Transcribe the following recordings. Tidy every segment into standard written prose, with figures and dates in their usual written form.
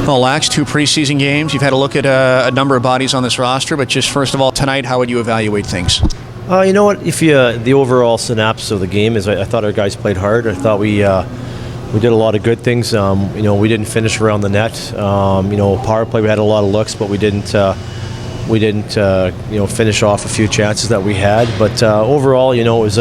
Well, Lax, 2 preseason games. You've had a look at a number of bodies on this roster, but just first of all, tonight, how would you evaluate things? You know what? If the overall synopsis of the game is, I thought our guys played hard. I thought we did a lot of good things. We didn't finish around the net. Power play, we had a lot of looks, but we didn't finish off a few chances that we had. But overall, it was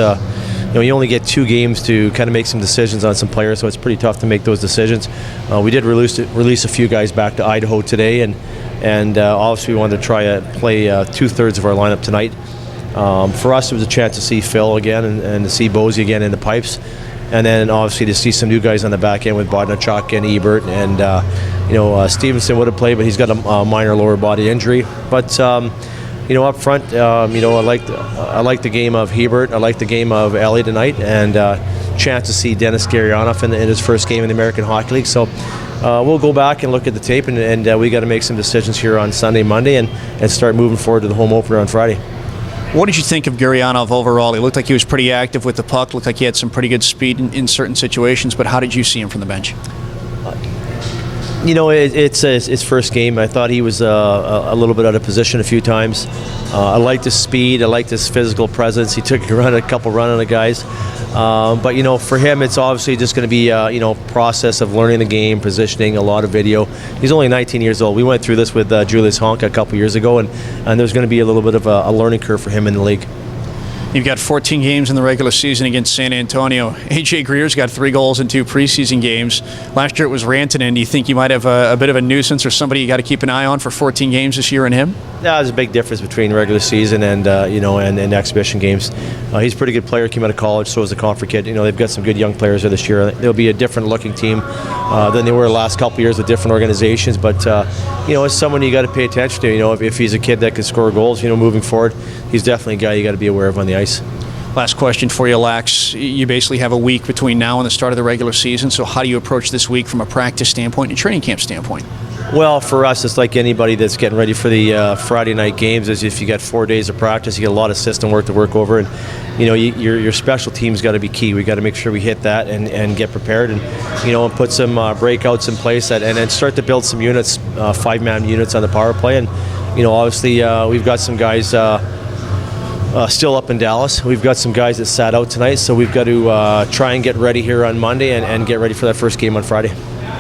you only get 2 games to kind of make some decisions on some players, so it's pretty tough to make those decisions. We did release a few guys back to Idaho today, and obviously we wanted to try to play 2/3 of our lineup tonight. For us, it was a chance to see Phil again and to see Bozy again in the pipes, and then obviously to see some new guys on the back end with Bodnachuk and Ebert, and Stevenson would have played, but he's got a minor lower body injury. But up front, I like the game of Hebert. I like the game of Ellie tonight, and chance to see Dennis Garyanov in his first game in the American Hockey League. So we'll go back and look at the tape, and we got to make some decisions here on Sunday, Monday, and start moving forward to the home opener on Friday. What did you think of Garyanov overall? He looked like he was pretty active with the puck, looked like he had some pretty good speed in certain situations, but how did you see him from the bench? It's his first game. I thought he was a little bit out of position a few times. I liked his speed. I liked his physical presence. He took a couple run on the guys. But for him, it's obviously just going to be process of learning the game, positioning, a lot of video. He's only 19 years old. We went through this with Julius Honka a couple years ago, and there's going to be a little bit of a learning curve for him in the league. You've got 14 games in the regular season against San Antonio. A.J. Greer's got 3 goals in 2 preseason games. Last year it was Rantanen. Do you think you might have a bit of a nuisance or somebody you got to keep an eye on for 14 games this year in him? Yeah, there's a big difference between regular season and exhibition games. He's a pretty good player. Came out of college, so is the Comfort kid. They've got some good young players there this year. They'll be a different looking team than they were the last couple of years with different organizations. But it's someone you got to pay attention to. If he's a kid that can score goals, moving forward, he's definitely a guy you got to be aware of on the ice. Last question for you, Lax. You basically have a week between now and the start of the regular season, so how do you approach this week from a practice standpoint and training camp standpoint? Well, for us, it's like anybody that's getting ready for the Friday night games. Is if you got 4 days of practice, you get a lot of system work to work over, and your special team's got to be key. We got to make sure we hit that and get prepared, and put some breakouts in place and then start to build some units, 5-man units on the power play, and obviously we've got some guys. Still up in Dallas. We've got some guys that sat out tonight, so we've got to try and get ready here on Monday and get ready for that first game on Friday.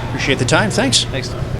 Appreciate the time. Thanks. Thanks.